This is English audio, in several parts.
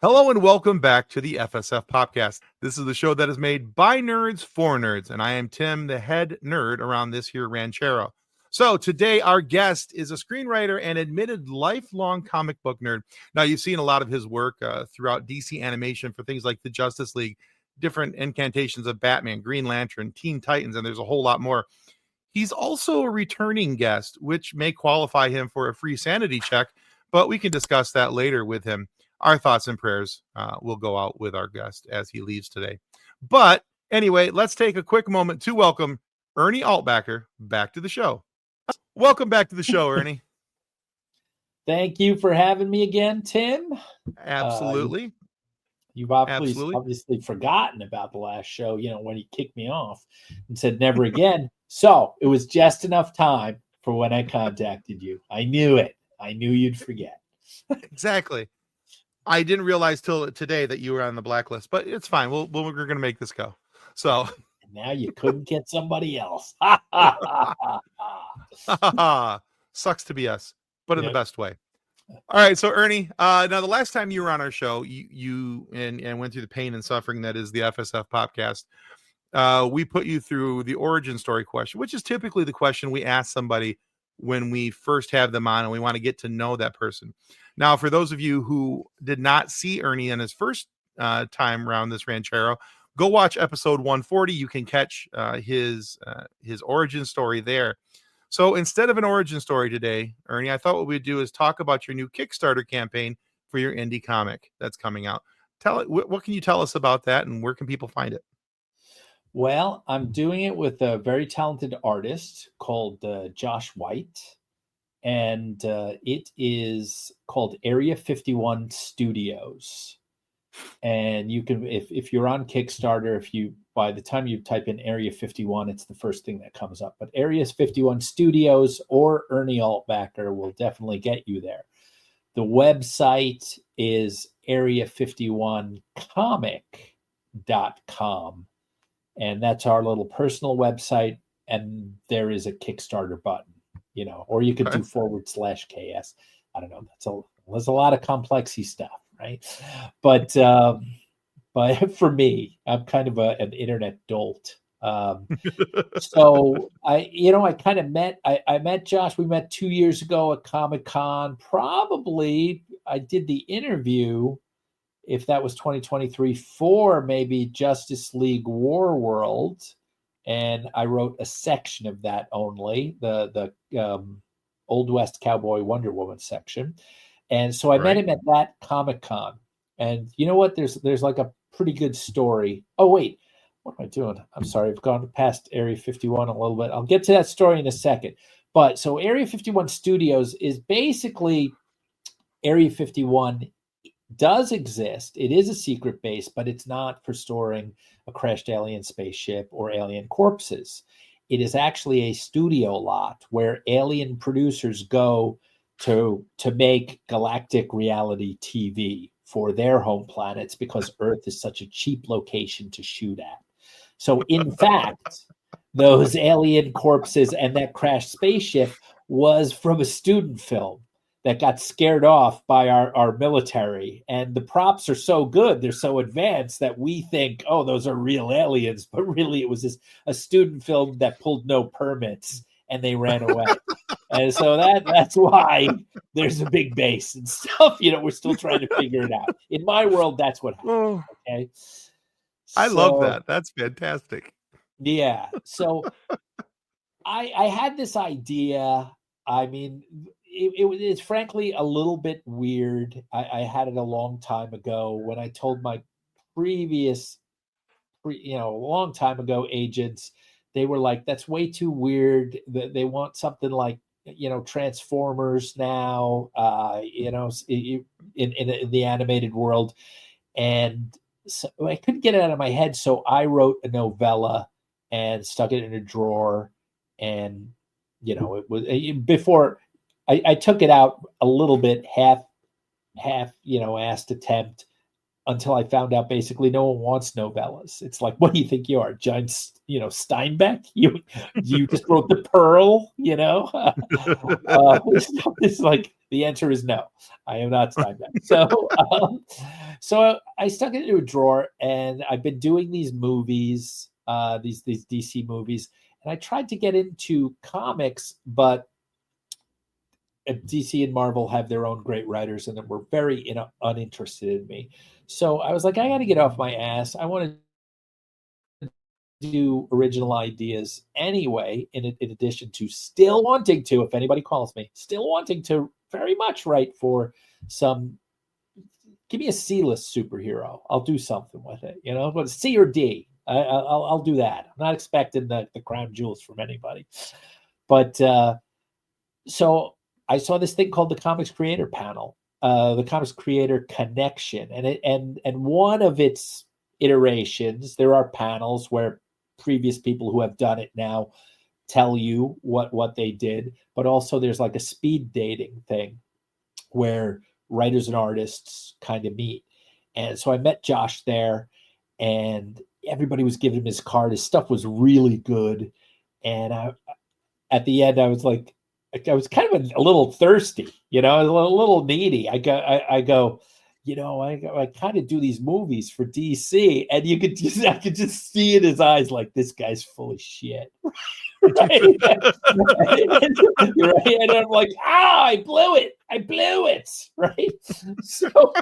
Hello and welcome back to the FSF PopCast. This is the show that is made by nerds for nerds, and I am Tim, the head nerd around this here ranchero. So today our guest is a screenwriter and admitted lifelong comic book nerd. Now you've seen a lot of his work throughout DC animation for things like the Justice League, different incantations of Batman, Green Lantern, Teen Titans, and there's a whole lot more. He's also a returning guest, which may qualify him for a free sanity check, but we can discuss that later with him. Our thoughts and prayers will go out with our guest as he leaves today. But anyway, let's take a quick moment to welcome Ernie Altbacker back to the show. Welcome back to the show, Ernie. Thank you for having me again, Tim. Absolutely. You've obviously forgotten about the last show, when he kicked me off and said never again. So it was just enough time for when I contacted you. I knew it. I knew you'd forget. Exactly. I didn't realize till today that you were on the blacklist, but it's fine. We're going to make this go. So now you couldn't get somebody else. Sucks to be us, but in the best way. All right. So Ernie, now the last time you were on our show, you went through the pain and suffering that is the FSF PopCast. We put you through the origin story question, which is typically the question we ask somebody when we first have them on and we want to get to know that person. Now, for those of you who did not see Ernie in his first time around this ranchero, go watch episode 140. You can catch his origin story there. So instead of an origin story today, Ernie, I thought what we'd do is talk about your new Kickstarter campaign for your indie comic that's coming out. What can you tell us about that, and where can people find it? Well, I'm doing it with a very talented artist called Josh White. And it is called Area 51 Studios. And you can, if you're on Kickstarter, by the time you type in Area 51, it's the first thing that comes up. But Area 51 Studios or Ernie Altbacker will definitely get you there. The website is area51comic.com. And that's our little personal website. And there is a Kickstarter button. Or you could do /KS. I don't know. There's a lot of complexy stuff, right? But for me, I'm kind of an internet dolt. So I kind of met Josh. We met 2 years ago at Comic-Con. Probably I did the interview, if that was 2023, for maybe Justice League War World. And I wrote a section of that only, the Old West Cowboy Wonder Woman section. And so I met him at that Comic-Con. And you know what? There's like a pretty good story. Oh, wait. What am I doing? I'm sorry. I've gone past Area 51 a little bit. I'll get to that story in a second. But so Area 51 Studios is basically Area 51 does exist. It is a secret base, but it's not for storing a crashed alien spaceship or alien corpses. It is actually a studio lot where alien producers go to make galactic reality TV for their home planets because Earth is such a cheap location to shoot at. So in fact, those alien corpses and that crashed spaceship was from a student film that got scared off by our military. And the props are so good, they're so advanced that we think, oh, those are real aliens. But really, it was a student film that pulled no permits and they ran away. And so that's why there's a big base and stuff. We're still trying to figure it out. In my world, that's what happened. Okay. I love that. That's fantastic. Yeah. So I had this idea. I mean, it's frankly a little bit weird. I had it a long time ago when I told my previous, a long time ago agents. They were like, "That's way too weird." They want something like, Transformers now, in the animated world, and so I couldn't get it out of my head. So I wrote a novella and stuck it in a drawer, and it was before. I took it out a little bit, half, assed attempt, until I found out basically no one wants novellas. It's like, what do you think you are, John, Steinbeck? You just wrote The Pearl, It's like The answer is no. I have not signed that. So I stuck it into a drawer, and I've been doing these movies, these DC movies, and I tried to get into comics, but DC and Marvel have their own great writers, and were very uninterested in me. So I was like, I got to get off my ass. I want to do original ideas anyway, in addition to still wanting to, if anybody calls me, still wanting to very much write for some, give me a C-list superhero. I'll do something with it, but C or D. I'll do that. I'm not expecting the crown jewels from anybody. But so I saw this thing called the Comics Creator Panel, the Comics Creator Connection. And one of its iterations, there are panels where previous people who have done it now tell you what they did, but also there's like a speed dating thing where writers and artists kind of meet. And so I met Josh there, and everybody was giving him his card. His stuff was really good. And at the end, I was like, I was kind of a little thirsty, a little needy. I go, I kind of do these movies for DC, and I could just see in his eyes, like, this guy's full of shit. Right? Right? And I'm like, I blew it. Right. So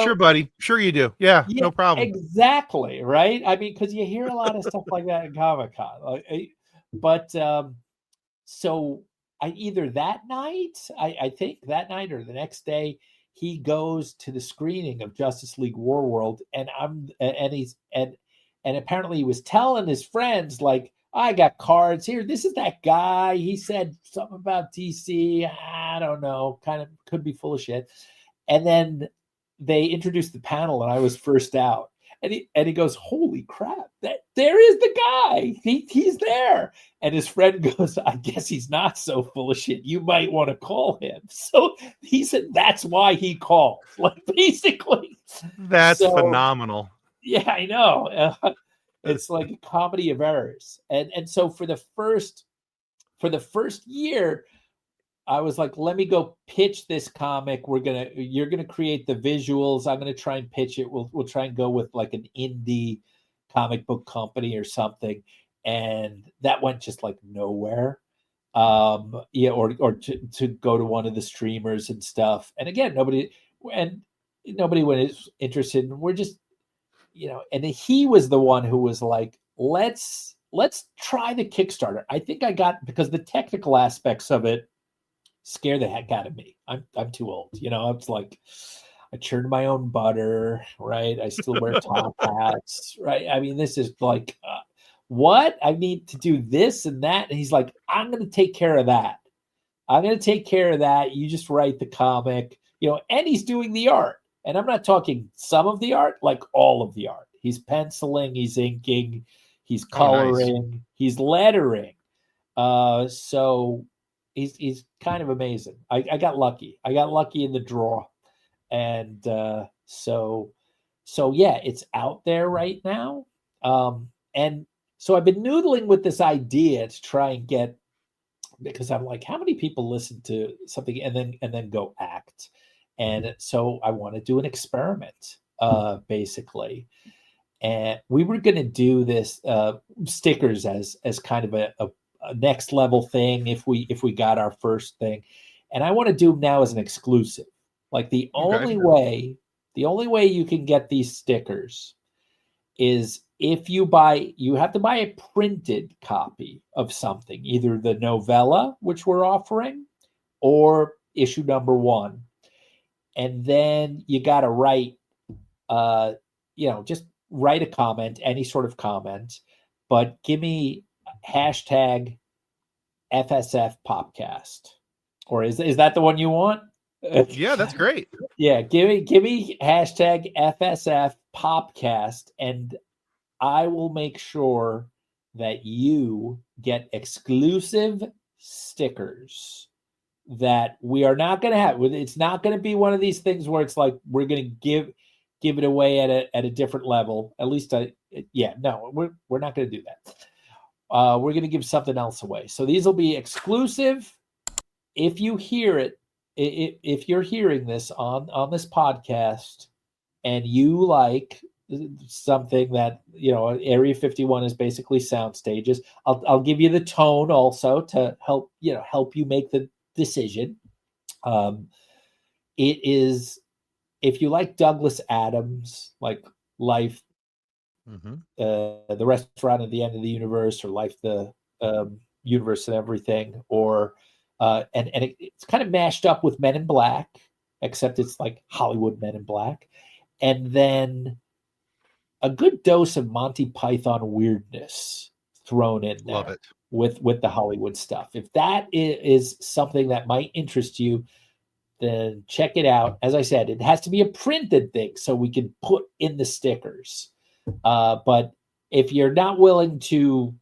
sure, buddy. Sure you do. Yeah, no problem. Exactly. Right. I mean, because you hear a lot of stuff like that in Comic-Con. So I either that night, I think that night, or the next day, he goes to the screening of Justice League Warworld, and apparently he was telling his friends, like, I got cards here. This is that guy. He said something about DC. I don't know. Kind of could be full of shit. And then they introduced the panel, and I was first out. And he goes, holy crap, there is the guy. He's there. And his friend goes, I guess he's not so full of shit. You might want to call him. So he said that's why he called. Like, basically. That's phenomenal. Yeah, I know. It's like a comedy of errors. And so for the first year, I was like, let me go pitch this comic. You're gonna create the visuals. I'm gonna try and pitch it. We'll try and go with like an indie comic book company or something. And that went just like nowhere. Or to go to one of the streamers and stuff. And again, nobody was interested. And we're just, and he was the one who was like, let's try the Kickstarter. I think because the technical aspects of it scare the heck out of me. I'm too old. It's like, I churn my own butter, right? I still wear top hats, right? I mean, this is like, what? I need to do this and that. And he's like, I'm going to take care of that. You just write the comic, and he's doing the art. And I'm not talking some of the art, like all of the art. He's penciling, he's inking, he's coloring, nice. He's lettering. So he's kind of amazing. I got lucky. I got lucky in the draw. And so yeah, it's out there right now. And so I've been noodling with this idea to try and get, because I'm like, how many people listen to something and then go act? And so I want to do an experiment, basically. And we were going to do this stickers as kind of a next level thing if we got our first thing. And I want to do them now as an exclusive. Like the only way you can get these stickers is if you have to buy a printed copy of something, either the novella, which we're offering, or issue number 1. And then you got to write, just write a comment, any sort of comment, but give me hashtag FSF PopCast. Or is that the one you want? Yeah, that's great. Yeah, give me hashtag FSF PopCast, and I will make sure that you get exclusive stickers that we are not going to have. It's not going to be one of these things where it's like we're going to give it away at a different level. At least, we're not going to do that. We're going to give something else away. So these will be exclusive if you hear it, if you're hearing this on this podcast and you like something that, Area 51 is basically sound stages, I'll give you the tone also to help you make the decision. It is, if you like Douglas Adams, like Life, the Restaurant at the End of the Universe, or Life, the Universe and Everything, or and it's kind of mashed up with Men in Black, except it's like Hollywood Men in Black, and then a good dose of Monty Python weirdness thrown in there. Love it. With the Hollywood stuff. If that is something that might interest you, then check it out. As I said, it has to be a printed thing so we can put in the stickers. But if you're not willing to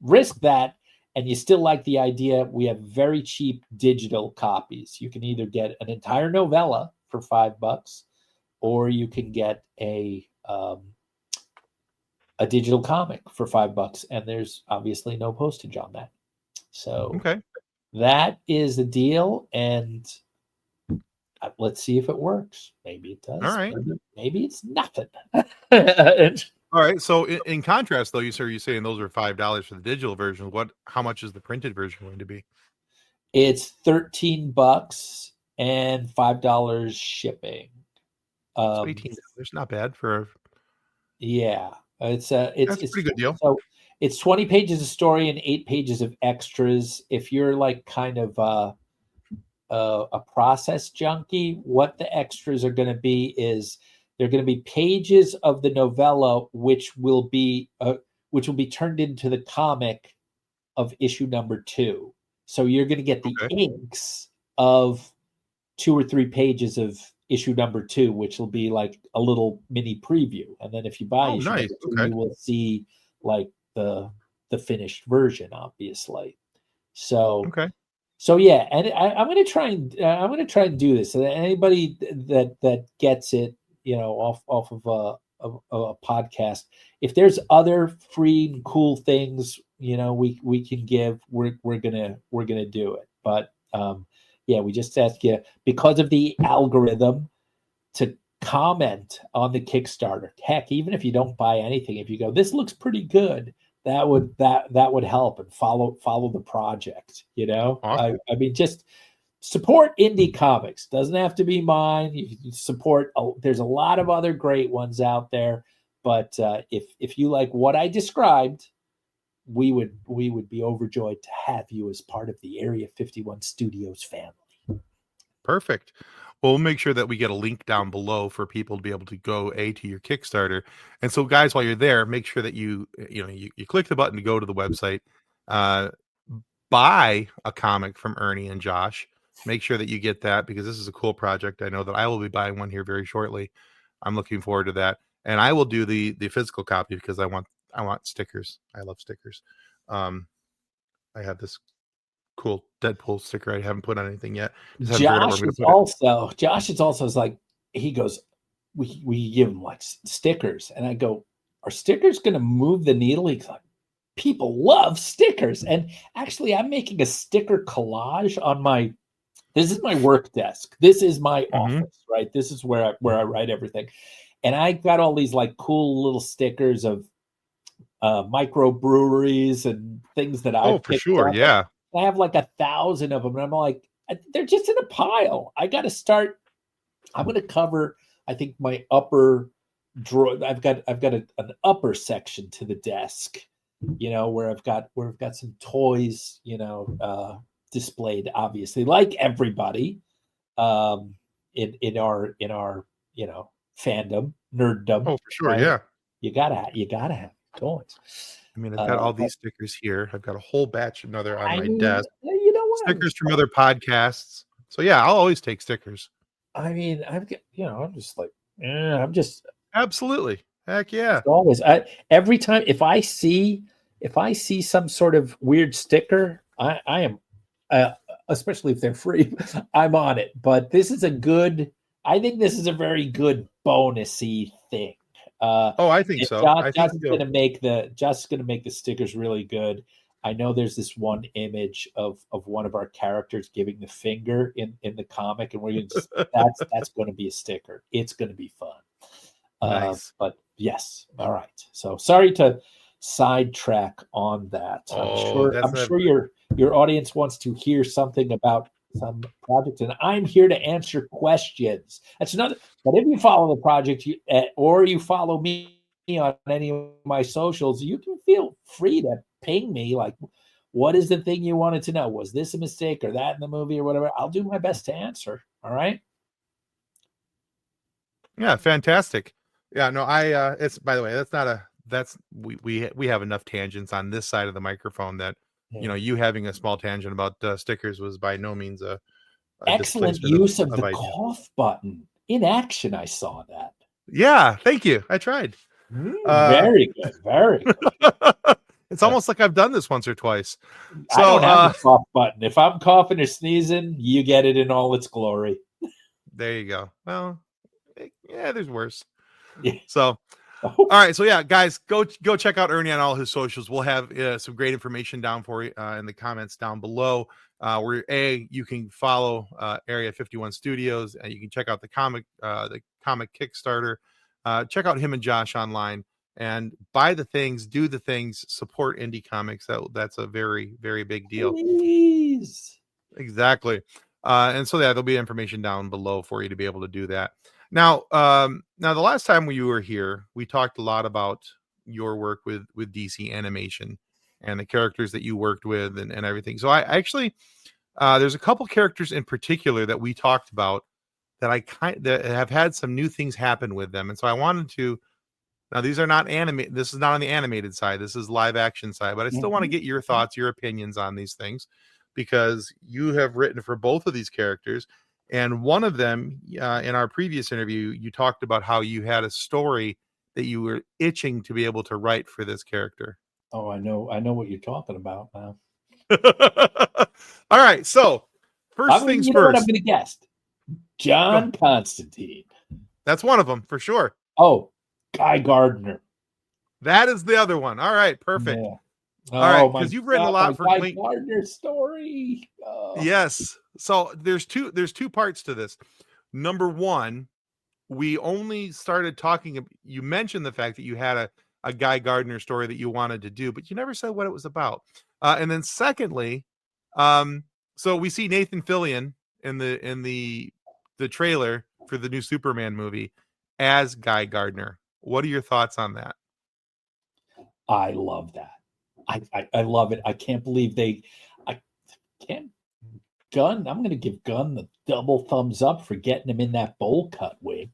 risk that and you still like the idea, we have very cheap digital copies. You can either get an entire novella for $5, or you can get a digital comic for $5, and there's obviously no postage on that. So that is the deal, and let's see if it works. Maybe it does. All right. Maybe it's nothing. All right. So in contrast, though, you're saying those are $5 for the digital version. How much is the printed version going to be? It's $13 and $5 shipping. $18. Not bad for. Yeah, it's that's a pretty good deal. So it's 20 pages of story and 8 pages of extras. If you're like kind of a process junkie, what the extras are going to be is they're going to be pages of the novella, which will be turned into the comic of issue number 2. So you're going to get the inks of 2 or 3 pages of issue number 2, which will be like a little mini preview. And then if you buy issue number 2, you will see like the finished version, obviously. So So yeah, and I'm going to try and do this. So that anybody that gets it, off of a podcast, if there's other free and cool things, we can give, we're gonna do it. But we just ask you, because of the algorithm, to comment on the Kickstarter. Heck, even if you don't buy anything, if you go, this looks pretty good, that would help, and follow the project. Awesome. I mean, just support indie comics. Doesn't have to be mine. You can support. There's a lot of other great ones out there, but if you like what I described, we would be overjoyed to have you as part of the Area 51 Studios family. Perfect. Well, we'll make sure that we get a link down below for people to be able to go to your Kickstarter. And so, guys, while you're there, make sure that you click the button to go to the website, buy a comic from Ernie and Josh. Make sure that you get that, because this is a cool project. I know that I will be buying one here very shortly. I'm looking forward to that, and I will do the physical copy because I want stickers. I love stickers. I have this cool Deadpool sticker I haven't put on anything yet. Josh is also like, he goes, we give him like stickers, and I go, are stickers going to move the needle? He's like, people love stickers. And actually, I'm making a sticker collage on this is my work desk. This is my office, right? This is where I write everything. And I got all these like cool little stickers of microbreweries and things that I've for sure. Yeah. I have like 1,000 of them. And I'm like, they're just in a pile. I got to start. I'm going to cover, I think, my upper drawer. I've got an upper section to the desk, where I've got some toys, displayed, obviously, like everybody, in our fandom, nerddom. Oh, for sure. Right? Yeah. You gotta have toys. I mean, I've got all these stickers here. I've got a whole batch of other on my desk. You know what? Stickers from other podcasts. So yeah, I'll always take stickers. I mean, I'm just like, I'm just absolutely. Heck yeah. Always. Every time if I see some sort of weird sticker, I am, especially if they're free, I'm on it. But I think this is a very good bonusy thing. I think so. Josh is going to make the stickers really good. I know there's this one image of one of our characters giving the finger in the comic, and we're going to that's going to be a sticker. It's going to be fun. Nice. But yes, all right. So sorry to sidetrack on that. Oh, I'm sure your audience wants to hear something about some project, and I'm here to answer questions. That's another. But if you follow the project, or you follow me on any of my socials, you can feel free to ping me. Like, what is the thing you wanted to know? Was this a mistake or that in the movie or whatever? I'll do my best to answer. All right. Yeah, fantastic. Yeah, no, it's, by the way, we have enough tangents on this side of the microphone that, you having a small tangent about stickers was by no means a excellent use of the idea. cough button in action. I saw that. Yeah, thank you. I tried. Very good. Very good. It's almost like I've done this once or twice. So, I don't have a cough button. If I'm coughing or sneezing, you get it in all its glory. There you go. Well, yeah, there's worse. Yeah. So, all right. So yeah, guys, go check out Ernie on all his socials. We'll have some great information down for you in the comments down below. Where you can follow Area 51 Studios, and you can check out the comic Kickstarter. Check out him and Josh online, and buy the things, do the things, support indie comics. That's a very, very big deal. Please. Exactly. And so there'll be information down below for you to be able to do that. Now, the last time you were here, we talked a lot about your work with DC animation and the characters that you worked with and everything. So I actually, there's a couple characters in particular that we talked about that that have had some new things happen with them. And so I wanted to, now these are not animated. This is not on the animated side. This is live action side, but I still want to get your thoughts, your opinions on these things, because you have written for both of these characters. And one of them, in our previous interview, you talked about how you had a story that you were itching to be able to write for this character. Oh, I know what you're talking about now. All right, so first things first. What I'm going to guess. John Constantine. That's one of them for sure. Oh, Guy Gardner. That is the other one. All right, perfect. Yeah. All right, because you've written a lot for Guy Gardner's story. Yes. So there's two parts to this. Number one, we only started talking. You mentioned the fact that you had a Guy Gardner story that you wanted to do, but you never said what it was about. And then secondly, so we see Nathan Fillion in the trailer for the new Superman movie as Guy Gardner. What are your thoughts on that? I love that. I love it. I can't believe Gunn. I'm going to give Gunn the double thumbs up for getting him in that bowl cut wig.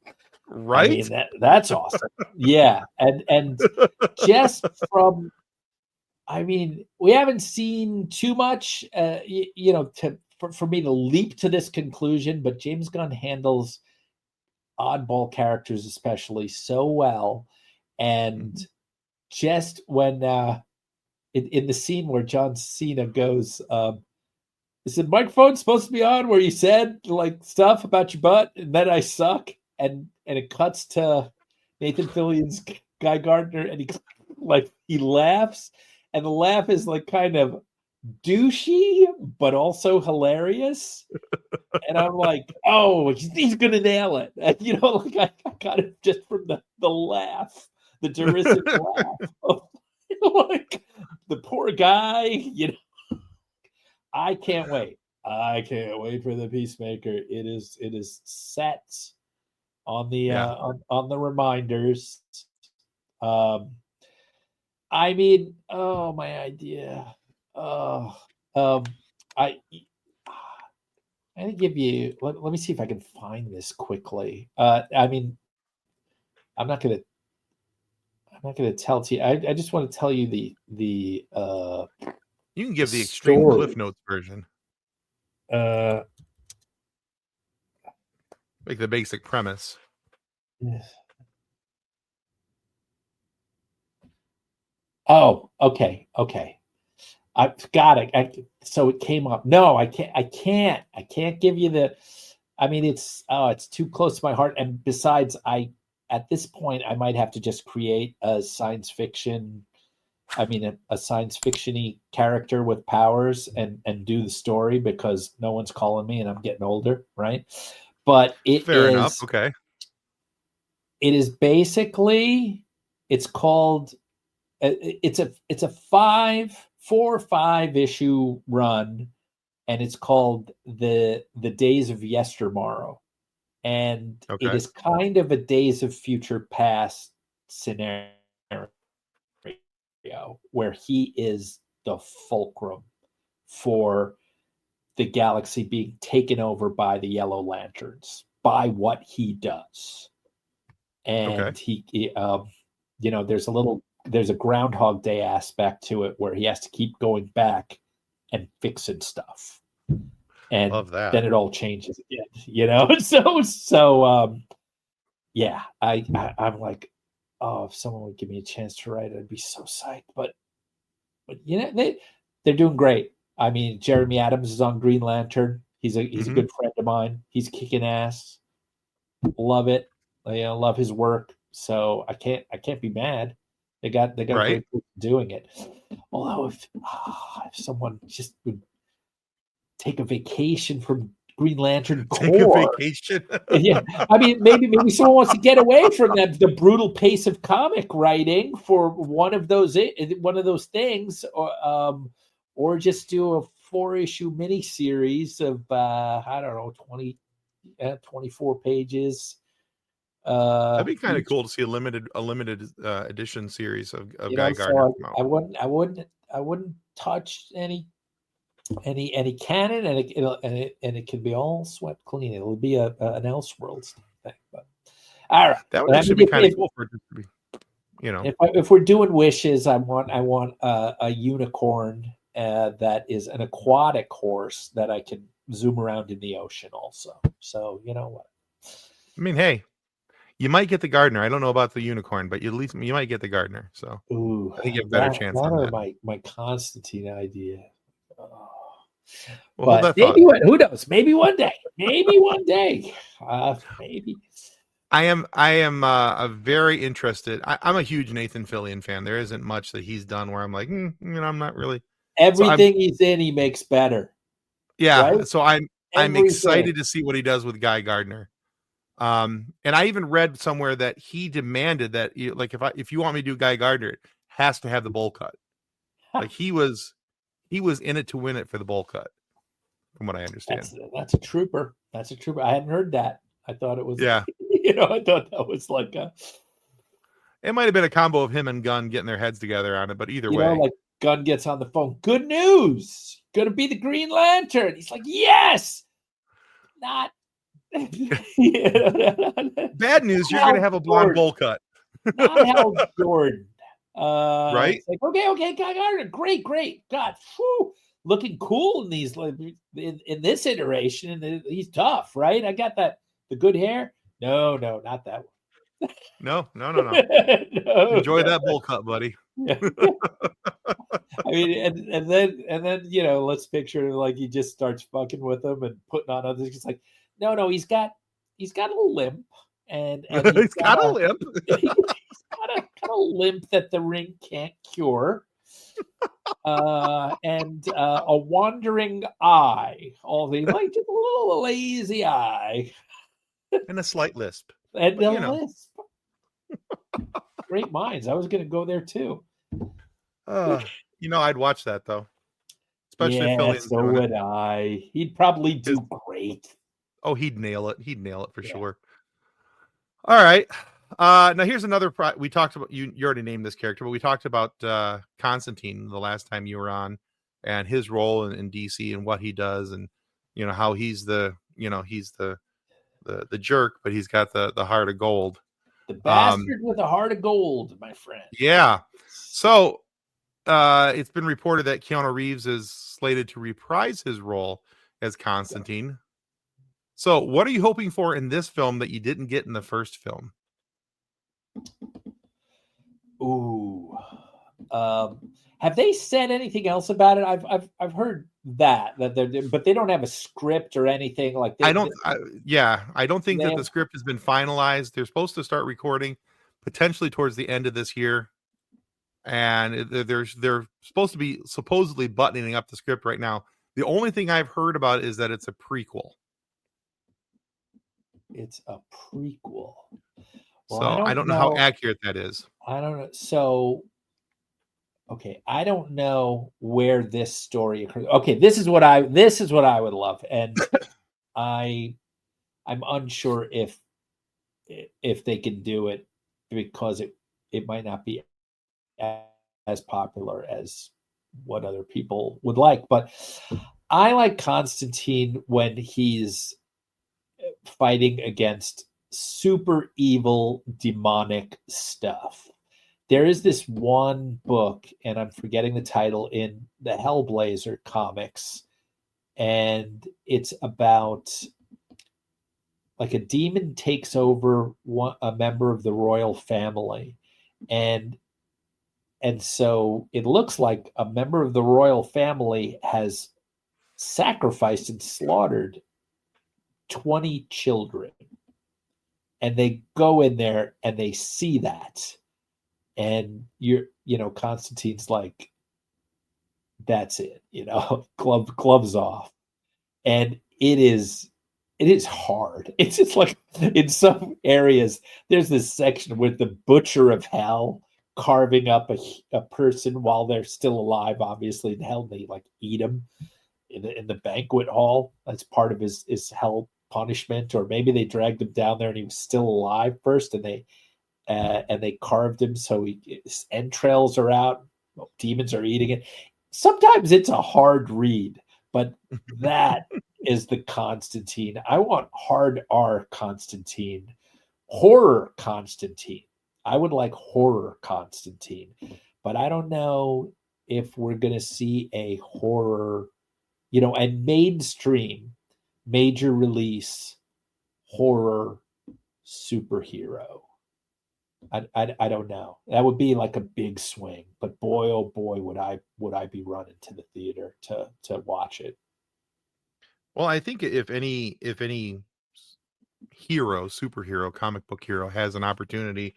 Right. I mean, that's awesome. Yeah. And just from, I mean, we haven't seen too much, for me to leap to this conclusion, but James Gunn handles oddball characters especially so well. And just when in the scene where John Cena goes, is the microphone supposed to be on where you said like stuff about your butt and then I suck, and it cuts to Nathan Fillion's Guy Gardner, and he laughs, and the laugh is like kind of douchey but also hilarious, and I'm like, oh, he's gonna nail it. And, I got it just from the laugh, the derisive laugh. Like the poor guy, I can't wait. I can't wait for the Peacemaker. It is set on the on the reminders. I mean, oh, my idea. I give you. Let me see if I can find this quickly. I mean, I'm not gonna tell to you. I just want to tell you the you can give the extreme story. Cliff Notes version. Like the basic premise. Oh, okay. I've got it. So it came up. No, I can't give you the. I mean, it's too close to my heart. And besides, at this point, I might have to just create a science fiction I mean, a science fiction-y character with powers and do the story because no one's calling me and I'm getting older, right? But Fair enough. Okay. it is basically, it's called, it's a 4 or 5 issue run, and it's called the Days of Yestermorrow, and it Okay. is kind of a Days of Future Past scenario where he is the fulcrum for the galaxy being taken over by the Yellow Lanterns by what he does. And Okay. he there's a Groundhog Day aspect to it where he has to keep going back and fixing stuff. And Love that. then it all changes again, so yeah, I'm like, oh, if someone would give me a chance to write it, I'd be so psyched. But they're doing great. I mean, Jeremy Adams is on Green Lantern. He's a good friend of mine. He's kicking ass. Love it. Love his work. So I can't be mad. They got Right. great people doing it. Although if someone just would take a vacation from Green Lantern Take a core. vacation. Yeah, I mean, maybe someone wants to get away from the brutal pace of comic writing for one of those things, or just do a 4-issue miniseries of I don't know, 24 pages. That'd be kind of cool to see a limited edition series of Guy Gardner. So I wouldn't touch any canon, and it can be all swept clean. It'll be an Elseworlds thing. But all right, that would actually be kind of cool for it to be, If we're doing wishes, I want a unicorn that is an aquatic horse that I can zoom around in the ocean also. So you know what? I mean, hey, you might get the Gardner. I don't know about the unicorn, but at least you might get the Gardner. So I think you have a better chance on that. My Constantine idea. Oh. Well, but maybe who knows? Maybe one day. Maybe one day. Maybe. I am very interested. I'm a huge Nathan Fillion fan. There isn't much that he's done where I'm like, I'm not really. Everything he's in, he makes better. Yeah. Right? So I'm excited to see what he does with Guy Gardner. And I even read somewhere that he demanded that, if you want me to do Guy Gardner, it has to have the bowl cut. Like he was in it to win it for the bowl cut, from what I understand. That's a trooper. That's a trooper. I hadn't heard that. I thought it was. Yeah. I thought that was like a. It might have been a combo of him and Gunn getting their heads together on it, but either way, like Gunn gets on the phone. Good news. Gonna be the Green Lantern. He's like, yes. Not. Bad news. You're gonna have a blonde bowl cut. Not Hal Jordan. Right? It's like, okay, Guy Gardner, great. God, whew, looking cool in these in this iteration, and he's tough, right? I got the good hair. No, not that one. No. Enjoy that bowl cut, buddy. Yeah. I mean, and then let's picture like he just starts fucking with them and putting on others. It's like, no, he's got a limp, and he's got a limp. He's got a limp that the ring can't cure, and a wandering eye. All the just a little lazy eye, and a slight lisp. And lisp. Great minds. I was going to go there too. I'd watch that though. Especially if Philly. So would I. He'd probably do great. Oh, he'd nail it. He'd nail it for sure. All right. Now here's another. We talked about you already named this character, but we talked about Constantine the last time you were on, and his role in DC and what he does, and how he's the jerk, but he's got the heart of gold. The bastard with a heart of gold, my friend. Yeah. So it's been reported that Keanu Reeves is slated to reprise his role as Constantine. So what are you hoping for in this film that you didn't get in the first film? Ooh. Have they said anything else about it? I've heard that they're, but they don't have a script or anything like that. I don't think that the script has been finalized. They're supposed to start recording potentially towards the end of this year. and they're supposed to be supposedly buttoning up the script right now. The only thing I've heard about is that it's a prequel. It's a prequel. Well, So I don't know how accurate that is. I don't know. So, okay, I don't know where this story occurs. Okay, this is what I would love, and I'm unsure if they can do it because it might not be as popular as what other people would like. But I like Constantine when he's fighting against super evil demonic stuff. There is this one book, and I'm forgetting the title, in the Hellblazer comics, and it's about like a demon takes over a member of the royal family, and so it looks like a member of the royal family has sacrificed and slaughtered 20 children, and they go in there and they see that, and Constantine's like, that's it, gloves off, and it is hard. It's just like in some areas there's this section with the butcher of hell carving up a person while they're still alive, obviously in hell. They like eat them in the banquet hall. That's part of his hell punishment. Or maybe they dragged him down there and he was still alive first, and they carved him so his entrails are out. Demons are eating it. Sometimes it's a hard read, but that is the Constantine. I want hard R Constantine, horror Constantine. I would like horror Constantine, but I don't know if we're going to see a horror, a mainstream, major release horror superhero. I don't know. That would be like a big swing, but boy, oh boy, would I be running to the theater to watch it. Well, I think if any superhero, comic book hero has an opportunity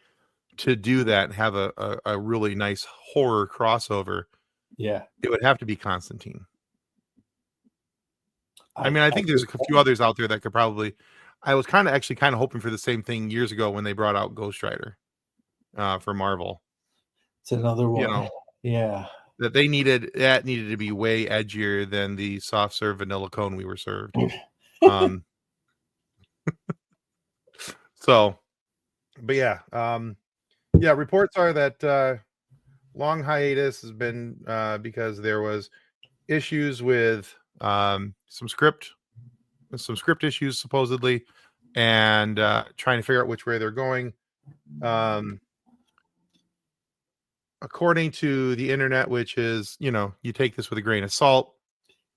to do that and have a really nice horror crossover, yeah, it would have to be Constantine. I mean, I think there's a few others out there that could probably. I was kind of hoping for the same thing years ago when they brought out Ghost Rider for Marvel. It's another one. Yeah. That needed to be way edgier than the soft serve vanilla cone we were served. So, but yeah, reports are that long hiatus has been because there was issues with some script issues supposedly, and trying to figure out which way they're going. According to the internet, which is, you take this with a grain of salt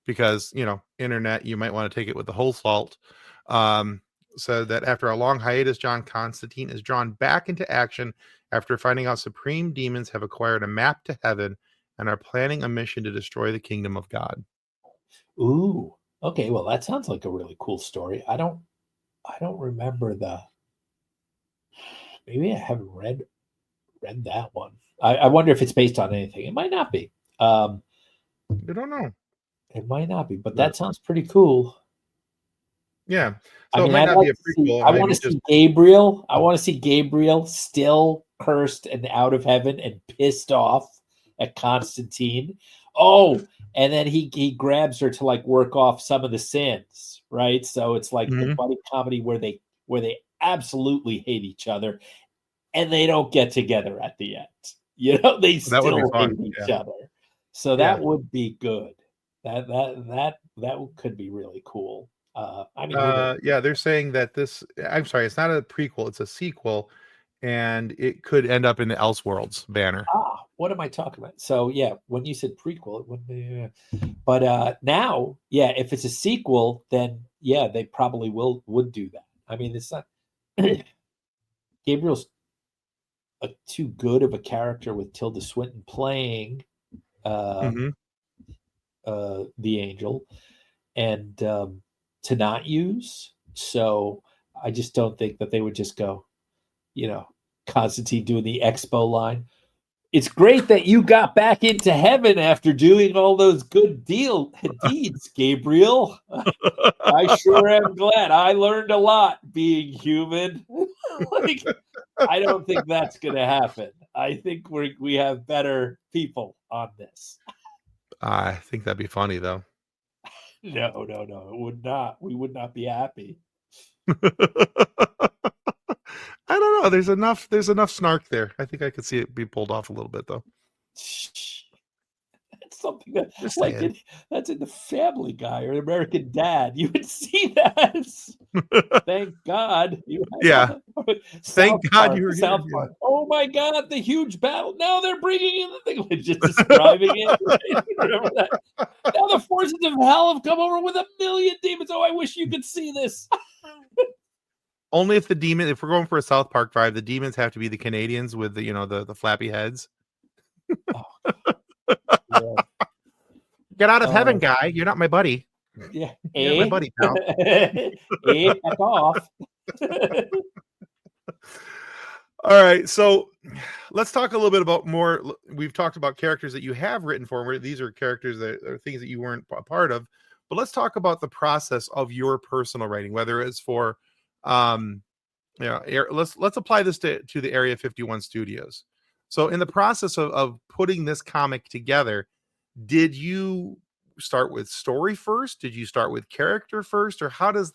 because, internet, you might want to take it with the whole salt. So that after a long hiatus, John Constantine is drawn back into action after finding out supreme demons have acquired a map to heaven and are planning a mission to destroy the kingdom of God. Ooh, okay. Well, that sounds like a really cool story. I don't remember maybe I haven't read that one. I wonder if it's based on anything. It might not be. I don't know. It might not be, but that sounds pretty cool. Yeah. So it might not be a prequel. I want to see Gabriel. I want to see Gabriel still cursed and out of heaven and pissed off at Constantine. Oh, and then he grabs her to like work off some of the sins, right? So it's like the buddy comedy where they absolutely hate each other and they don't get together at the end. They still hate each other. So that would be good. That could be really cool. They're saying that I'm sorry, it's not a prequel, it's a sequel, and it could end up in the Elseworlds banner. What am I talking about? So when you said prequel, it wouldn't be, but now, if it's a sequel, then they probably would do that. I mean, it's not Gabriel's too good of a character with Tilda Swinton playing the angel, and to not use. So I just don't think that they would just go, Constantine doing the Expo line. It's great that you got back into heaven after doing all those good deeds, Gabriel. I sure am glad. I learned a lot being human. Like, I don't think that's going to happen. I think we have better people on this. I think that'd be funny though. No, it would not. We would not be happy. I don't know. There's enough snark there. I think I could see it be pulled off a little bit though. That's something that Just like saying. that's in the Family Guy or American Dad. You would see that. Thank God. Yeah. Thank God you were here. South Park. Oh my God, the huge battle. Now they're bringing in the thing. Like, just describing it. Right? Remember that? Now the forces of hell have come over with 1,000,000 demons. Oh, I wish you could see this. Only if if we're going for a South Park vibe, the demons have to be the Canadians with the flappy heads. Oh, yeah. Get out of heaven, Guy. You're not my buddy. Yeah. You're not my buddy, pal. Back off. All right, so let's talk a little bit about more. We've talked about characters that you have written for, where these are characters that are things that you weren't a part of. But let's talk about the process of your personal writing, whether it's for, let's apply this to the Area 51 studios. So in the process of putting this comic together, did you start with story first? Did you start with character first? Or how did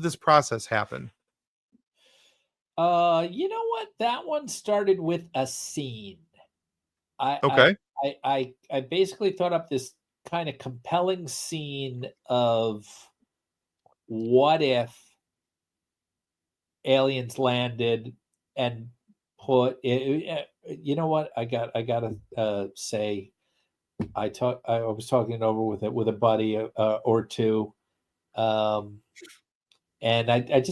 this process happen? You know what? That one started with a scene. Okay. I basically thought up this kind of compelling scene of what if aliens landed and put it, you know what? I gotta say, I was talking it over with a buddy or two, and I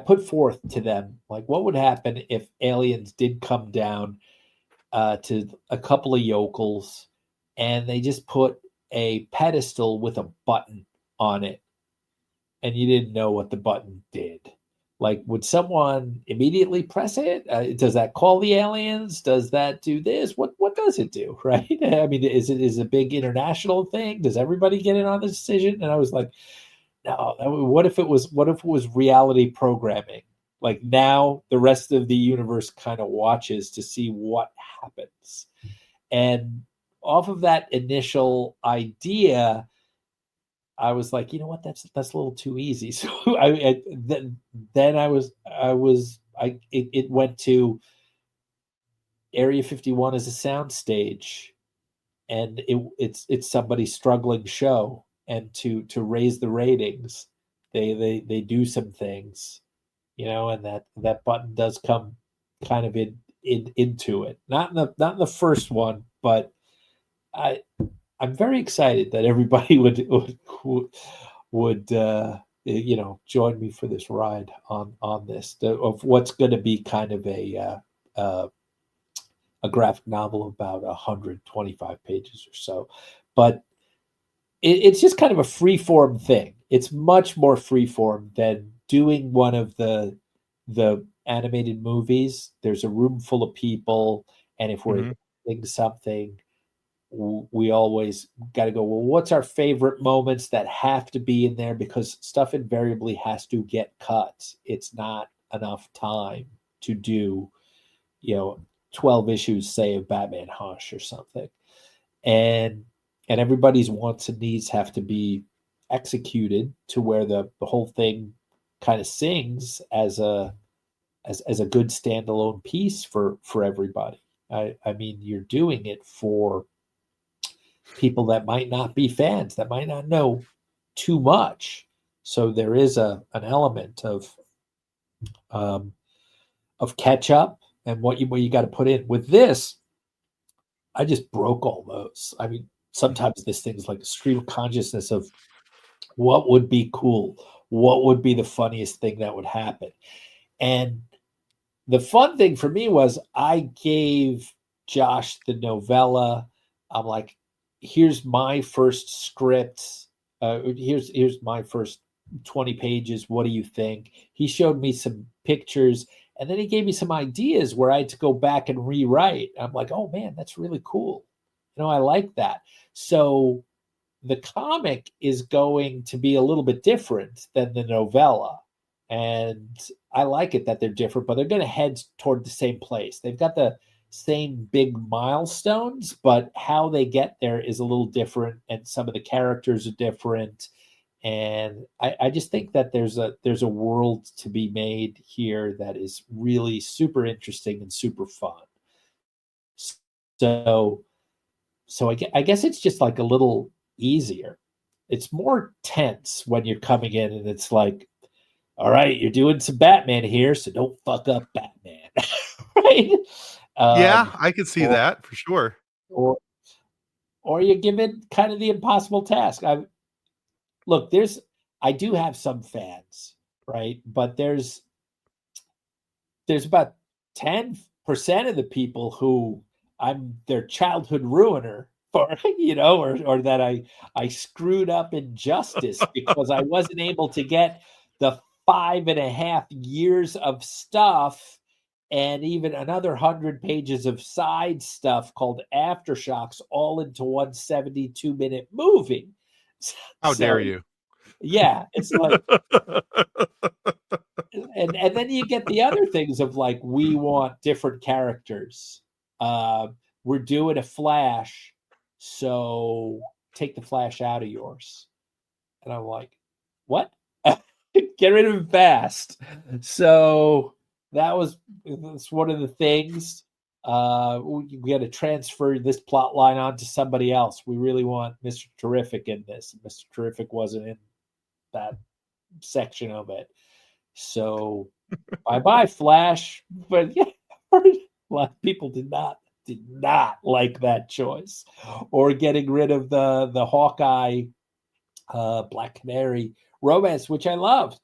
put forth to them, like, what would happen if aliens did come down to a couple of yokels and they just put a pedestal with a button on it and you didn't know what the button did? Like, would someone immediately press it? Does that call the aliens? Does that do this? What does it do, right? I mean, is it a big international thing? Does everybody get in on the decision? And I was like, no. What if it was reality programming? Like, now the rest of the universe kind of watches to see what happens. And off of that initial idea, I was like, you know what, that's a little too easy. So it went to Area 51 as a soundstage, and it's somebody's struggling show, and to raise the ratings, they do some things, and that button does come kind of into it. Not in the first one, but I'm very excited that everybody would join me for this ride on this of what's going to be kind of a graphic novel about 125 pages or so. But it's just kind of a free-form thing. It's much more free-form than doing one of the animated movies. There's a room full of people, and if we're doing something, we always got to go, well, what's our favorite moments that have to be in there, because stuff invariably has to get cut. It's not enough time to do 12 issues, say, of Batman Hush or something, and everybody's wants and needs have to be executed to where the whole thing kind of sings as a good standalone piece for everybody. I mean, you're doing it for people that might not be fans, that might not know too much. So there is an element of catch up and what you got to put in. With this, I just broke all those. I mean, sometimes this thing's like a stream of consciousness of what would be cool, what would be the funniest thing that would happen. And the fun thing for me was I gave Josh the novella. I'm like, here's my first script. Here's my first 20 pages. What do you think? He showed me some pictures, And then he gave me some ideas where I had to go back and rewrite. I'm like, oh man, that's really cool. I like that. So the comic is going to be a little bit different than the novella. And I like it that they're different, but they're going to head toward the same place. They've got the same big milestones, but how they get there is a little different, and some of the characters are different. And I just think that there's a world to be made here that is really super interesting and super fun. So I guess it's just like a little easier. It's more tense when you're coming in and it's like, all right, you're doing some Batman here, so don't fuck up Batman. Right? Yeah, I could see that for sure. Or you give it kind of the impossible task. I do have some fans, right? But there's about 10% of the people who I'm their childhood ruiner for, or that I screwed up in justice because I wasn't able to get the 5.5 years of stuff and even another 100 pages of side stuff called Aftershocks all into one 72-minute movie. How dare you? Yeah, it's like, and then you get the other things of like, we want different characters. We're doing a Flash, so take the Flash out of yours. And I'm like, what? Get rid of him fast. So that's one of the things. We got to transfer this plot line onto somebody else. We really want Mr. Terrific in this. Mr. Terrific wasn't in that section of it. So bye Flash. But yeah, a lot of people did not like that choice. Or getting rid of the Hawkeye Black Canary romance, which I loved.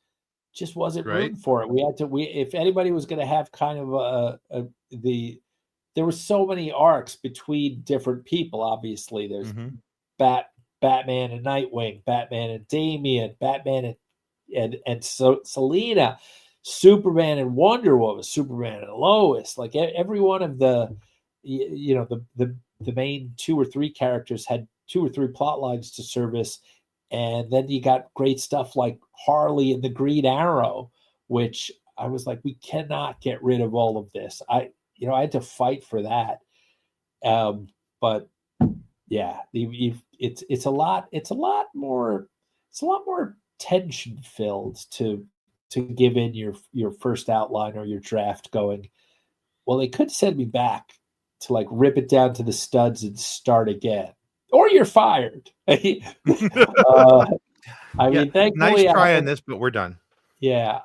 Just wasn't room for it. If anybody was going to have kind of there were so many arcs between different people. Obviously, there's Batman and Nightwing, Batman and Damian, Batman and Selena, Superman and Wonder Woman, Superman and Lois. Like every one of the main 2 or 3 characters had 2 or 3 plot lines to service. And then you got great stuff like Harley and the Green Arrow, which I was like, we cannot get rid of all of this. I had to fight for that. But yeah, it's a lot more tension filled to give in your first outline or your draft going, well, they could send me back to like rip it down to the studs and start again. Or you're fired. Thankfully, nice try on this, but we're done. Yeah,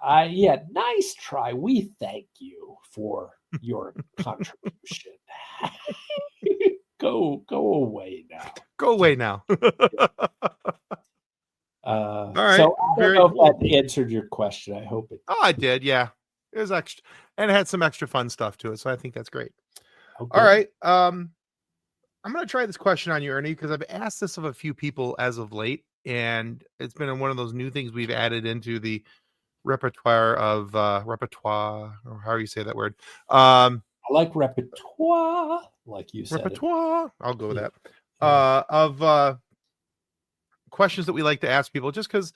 nice try. We thank you for your contribution. Go away now. Go away now. All right. So I don't know if that answered your question. I hope it. Oh, I did. Yeah, it was extra, and it had some extra fun stuff to it. So I think that's great. Okay. All right. I'm going to try this question on you, Ernie, because I've asked this of a few people as of late, and it's been one of those new things we've added into the repertoire, or how you say that word. I like repertoire, like you said. Repertoire. I'll go with that. Of questions that we like to ask people, just because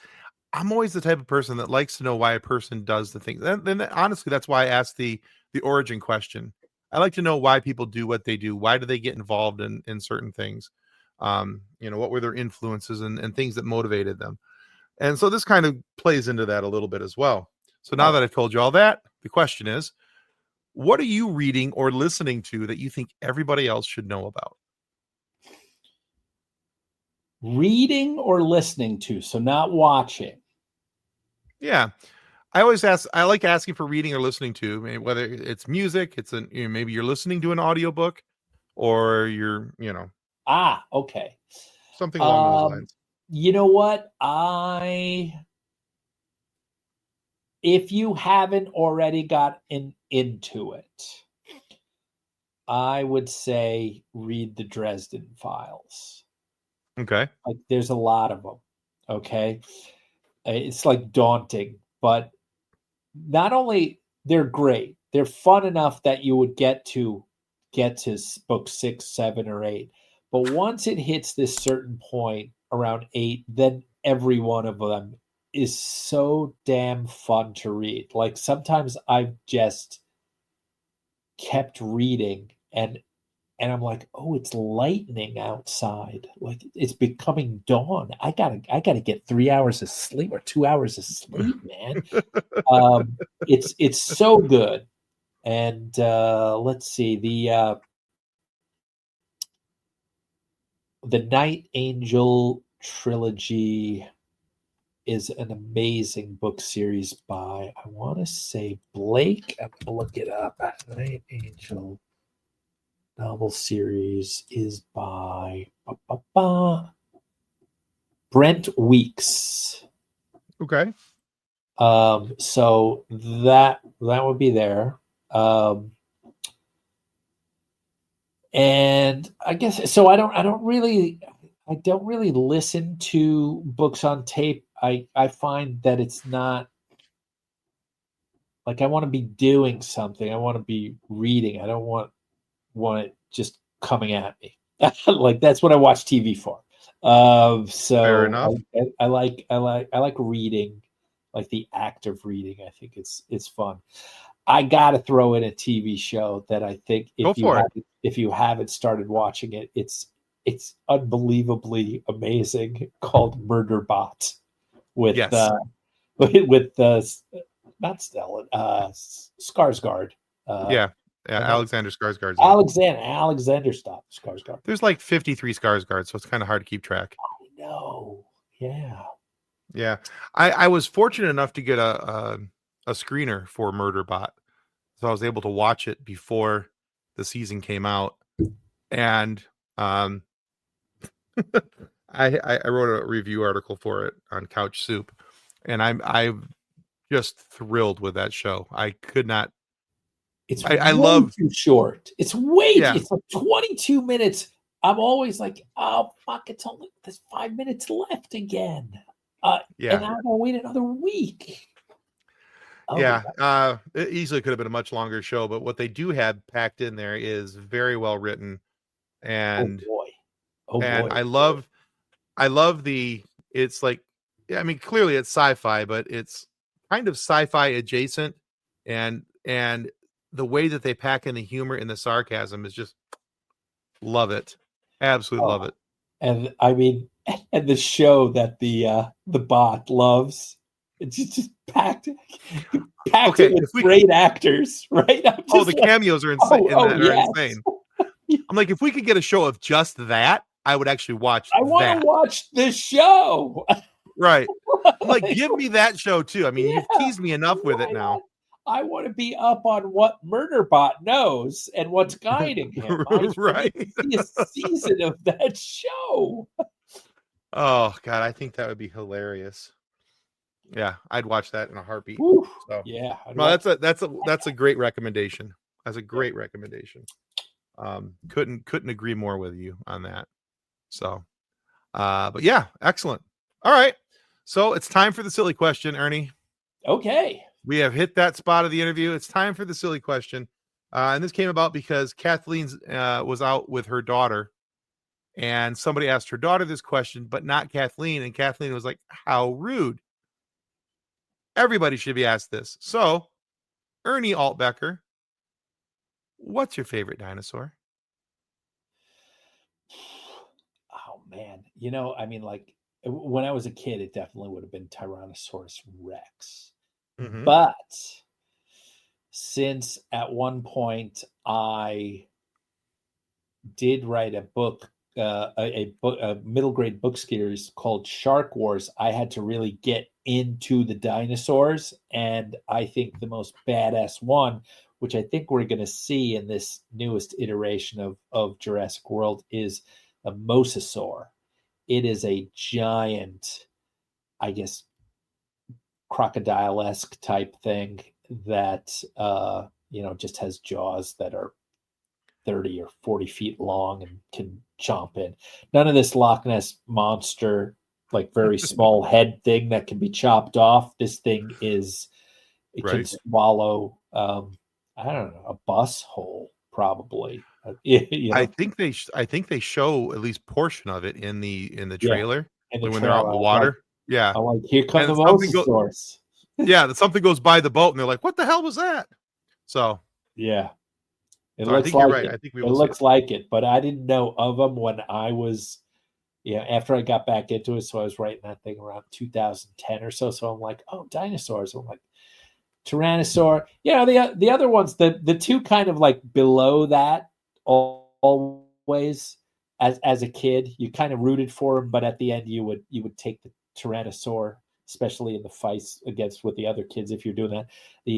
I'm always the type of person that likes to know why a person does the things. And then honestly, that's why I asked the origin question. I like to know why people do what they do. Why do they get involved in certain things? What were their influences and things that motivated them? And so this kind of plays into that a little bit as well. So now that I've told you all that, the question is, what are you reading or listening to that you think everybody else should know about? Reading or listening to, so not watching. Yeah. I always ask, I like asking for reading or listening to, whether it's music, maybe you're listening to an audiobook, or you're, okay. Something along those lines. You know what? If you haven't already got into it, I would say read the Dresden Files. Okay. Like there's a lot of them. Okay. It's like daunting, but not only they're great, they're fun enough that you would get to book 6, 7, or 8. But once it hits this certain point around 8, then every one of them is so damn fun to read. Like sometimes I've just kept reading and I'm like, oh, it's lightning outside. Like it's becoming dawn. I gotta get 3 hours of sleep or 2 hours of sleep, man. It's so good. And let's see, the Night Angel trilogy is an amazing book series by, I want to say, Blake. I'm gonna look it up. Night Angel novel series is by Brent Weeks. Okay. So that would be there. And I guess so. I don't really listen to books on tape. I find that it's not like I want to be doing something. I want to be reading. I don't want it just coming at me. Like that's what I watch TV for. So Fair enough. I like reading, like the act of reading. I think it's fun. I gotta throw in a TV show that I think if you haven't started watching it, it's unbelievably amazing, called Murderbot with not Stellan, Skarsgård. Alexander Skarsgård. Alexander Skarsgård. There's like 53 Skarsgård, so it's kind of hard to keep track. I know. Yeah. Yeah. I was fortunate enough to get a screener for Murderbot, so I was able to watch it before the season came out, and I wrote a review article for it on Couch Soup, and I'm just thrilled with that show. I could not. It's I love too short. It's it's like 22 minutes. I'm always like, oh fuck! There's 5 minutes left again. And I'm gonna wait another week. Oh, it easily could have been a much longer show, but what they do have packed in there is very well written, and I love it's like, I mean, clearly it's sci-fi, but it's kind of sci-fi adjacent, and the way that they pack in the humor and the sarcasm is just love it. Absolutely love it. And I mean, and the show that the bot loves, it's just packed with great actors, right? The cameos are insane. Are insane. I'm like, if we could get a show of just that, I would actually watch. I want to watch this show. Right. I'm like, give me that show too. I mean, you've teased me enough with it now. I want to be up on what Murderbot knows and what's guiding him. Right. See a season of that show. Oh God, I think that would be hilarious. Yeah, I'd watch that in a heartbeat. Woo. So yeah, no, that's a great recommendation. That's a great recommendation. Couldn't agree more with you on that. So, but yeah, excellent. All right, so it's time for the silly question, Ernie. Okay. We have hit that spot of the interview. It's time for the silly question. And this came about because Kathleen was out with her daughter, and somebody asked her daughter this question, but not Kathleen. And Kathleen was like, how rude. Everybody should be asked this. So, Ernie Altbacker, what's your favorite dinosaur? Oh, man. I mean, like, when I was a kid, it definitely would have been Tyrannosaurus Rex. Mm-hmm. But since at one point I did write a book, a middle grade book series called Shark Wars, I had to really get into the dinosaurs. And I think the most badass one, which I think we're going to see in this newest iteration of Jurassic World, is a mosasaur. It is a giant, I guess, crocodile-esque type thing that just has jaws that are 30 or 40 feet long and can chomp in. None of this Loch Ness monster, like very small head thing that can be chopped off. This thing can swallow I don't know, a bus hole, probably. I think they show at least portion of it in the Yeah, trailer in the when they're out in trailer. the water. Yeah, I'm like, here come and the something go mosasaurs. yeah, something goes by the boat, and they're like, "What the hell was that?" So, Yeah, it I looks think you're like right. it. I think we It will see it. looks like it, but I didn't know of them when I was, after I got back into it. So I was writing that thing around 2010 or so. So I'm like, oh, dinosaurs. I'm like, Tyrannosaur. The other ones, the two kind of like below that, always as a kid, you kind of rooted for them, but at the end you would take the Tyrannosaur, especially in the fights against with the other kids if you're doing that.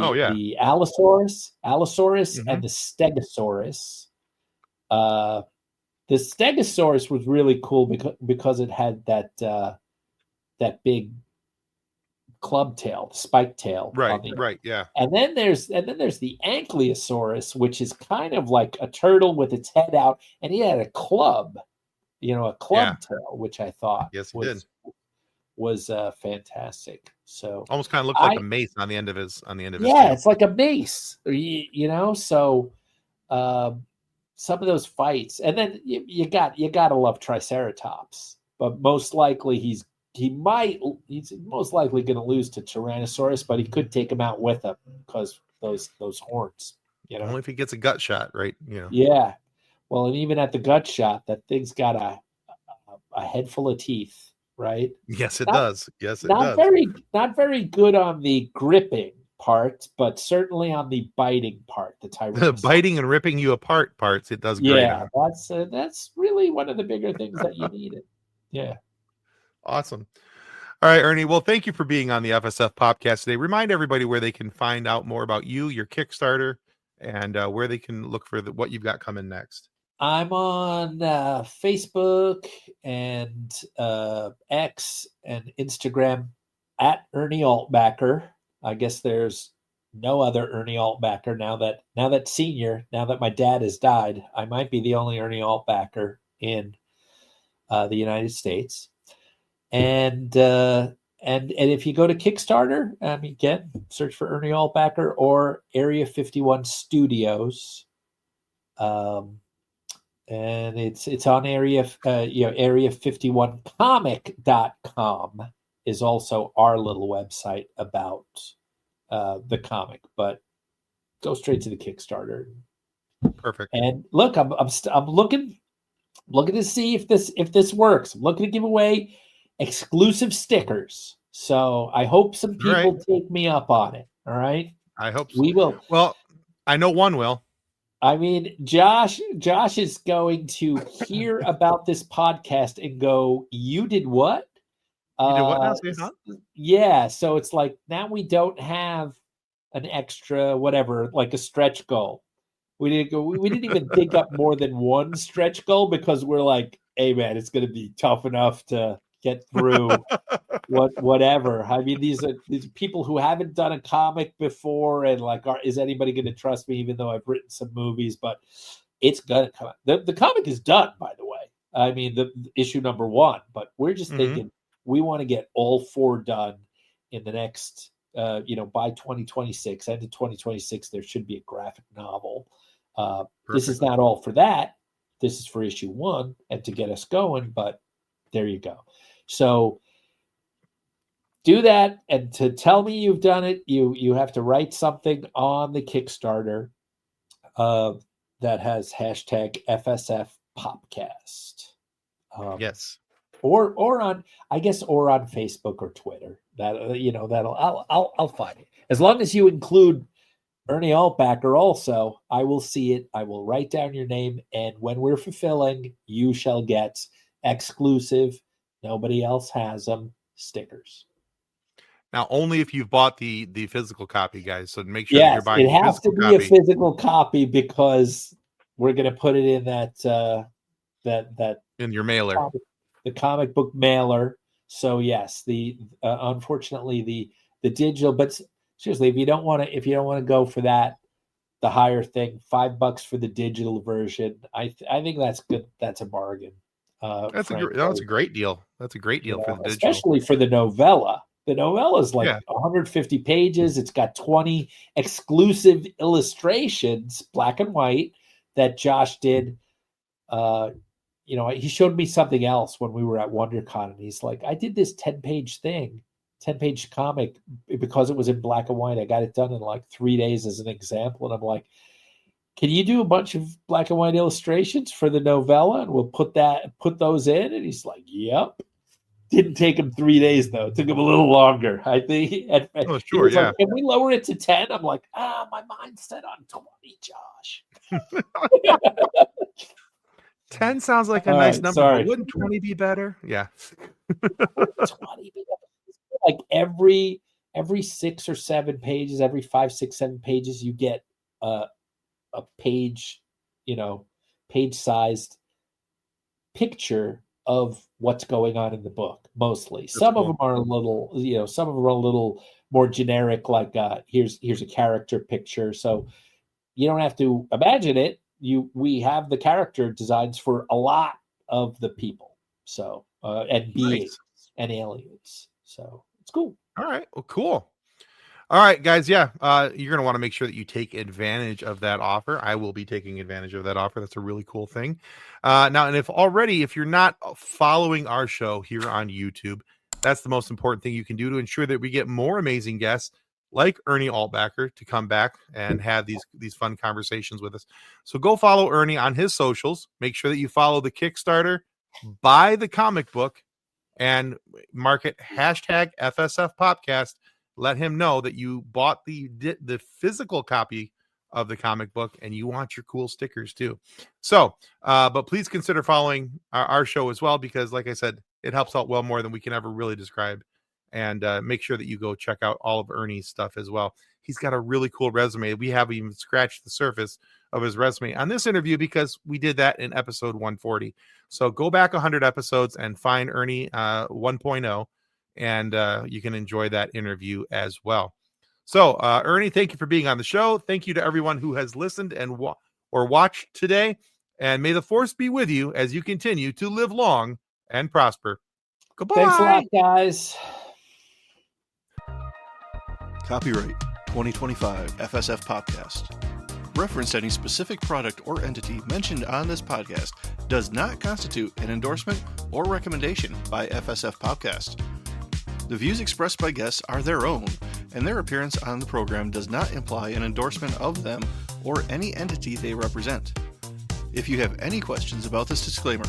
Oh yeah. The Allosaurus, Hmm. and the Stegosaurus. The Stegosaurus was really cool because it had that big club tail, spike tail Right. on the end. Right. Yeah. And then there's the Ankylosaurus, which is kind of like a turtle with its head out, and he had a club, a Yeah. club tail, which I thought Yes, he did. was fantastic. So Almost kind of looks like I a mace on the end of his yeah, tail. it's like a mace, So some of those fights, and then you gotta love Triceratops, but most likely he's most likely going to lose to Tyrannosaurus, but he could take him out with him because those horns, Only if he gets a gut shot, right? Yeah. Well, and even at the gut shot, that thing's got a head full of teeth, right? Yes, it Not does. Yes, it not does. very good on the gripping part, but certainly on the biting part, the The Tyrannosaurus. biting and ripping you apart parts, it does great Yeah, on. that's really one of the bigger things that you needed. Yeah. Awesome. All right, Ernie. Well, thank you for being on the FSF Popcast today. Remind everybody where they can find out more about you, your Kickstarter, and where they can look for what you've got coming next. I'm on Facebook and X and Instagram at Ernie Altbacker. I guess there's no other Ernie Altbacker now that my dad has died. I might be the only Ernie Altbacker in the United States. And if you go to Kickstarter, again, search for Ernie Altbacker or Area 51 Studios. And it's on area 51comic.com is also our little website about the comic, but go straight to the Kickstarter. Perfect. And look, I'm looking to see if this works. I'm looking to give away exclusive stickers. So I hope some people take me up on it. All right. I hope so. We will. Well, I know one will. I mean, Josh is going to hear about this podcast and go, "You did what? You did what now? Say huh? Yeah." So it's like now we don't have an extra whatever, like a stretch goal. We didn't even think up more than one stretch goal because we're like, "Hey, man, it's going to be tough enough to get through." Whatever. I mean, these are people who haven't done a comic before, and like, is anybody going to trust me? Even though I've written some movies, but it's gonna come out. The comic is done, by the way. I mean, the issue number 1, but we're just thinking we want to get all 4 done in the next, by 2026. End of 2026, there should be a graphic novel. This is not all for that. This is for issue 1 and to get us going. But there you go. So do that, and to tell me you've done it, you have to write something on the Kickstarter that has hashtag FSF PopCast. Yes. Or on Facebook or Twitter. I'll find it. As long as you include Ernie Altbacker also, I will see it. I will write down your name, and when we're fulfilling, you shall get exclusive, nobody else has them, stickers. Now, only if you've bought the physical copy, guys. So make sure that you're buying it has to be a physical copy because we're going to put it in that in your mailer, the comic book mailer. So yes, unfortunately the digital, but seriously, if you don't want to go for that, the higher thing, $5 for the digital version. I think that's good. That's a bargain. that's a great deal. That's a great deal for the digital, especially for the novella. The novella is like 150 pages. It's got 20 exclusive illustrations, black and white, that Josh did. He showed me something else when we were at WonderCon, and he's like, I did this 10-page thing, 10-page comic, because it was in black and white. I got it done in like 3 days as an example. And I'm like, can you do a bunch of black and white illustrations for the novella? And we'll put those in. And he's like, yep. Didn't take him 3 days, though. It took him a little longer, I think. Oh, sure, yeah. Like, can we lower it to 10? I'm like, my mind's set on 20, Josh. 10 sounds like a nice number. But wouldn't 20 be better? Yeah. 20 be better. Like every 6 or 7 pages, every 5, 6, 7 pages, you get a page, page-sized picture of what's going on in the book. Mostly, some of them are a little more generic. Like here's a character picture, so you don't have to imagine it. We have the character designs for a lot of the people, so and beings and aliens. So it's cool. All right, well, cool. All right, guys. Yeah, you're going to want to make sure that you take advantage of that offer. I will be taking advantage of that offer. That's a really cool thing. Now, and if you're not following our show here on YouTube, that's the most important thing you can do to ensure that we get more amazing guests like Ernie Altbacker to come back and have these fun conversations with us. So go follow Ernie on his socials. Make sure that you follow the Kickstarter, buy the comic book, and mark it #FSF PopCast. Let him know that you bought the physical copy of the comic book and you want your cool stickers too. So, but please consider following our show as well, because like I said, it helps out well more than we can ever really describe. And make sure that you go check out all of Ernie's stuff as well. He's got a really cool resume. We haven't even scratched the surface of his resume on this interview because we did that in episode 140. So go back 100 episodes and find Ernie 1.0. And you can enjoy that interview as well. So, Ernie, thank you for being on the show. Thank you to everyone who has listened and or watched today. And may the force be with you as you continue to live long and prosper. Goodbye. Thanks a lot, guys. Copyright 2025 FSF PopCast. Reference any specific product or entity mentioned on this podcast does not constitute an endorsement or recommendation by FSF PopCast. The views expressed by guests are their own, and their appearance on the program does not imply an endorsement of them or any entity they represent. If you have any questions about this disclaimer,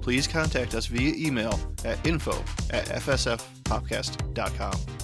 please contact us via email at info@fsfpopcast.com.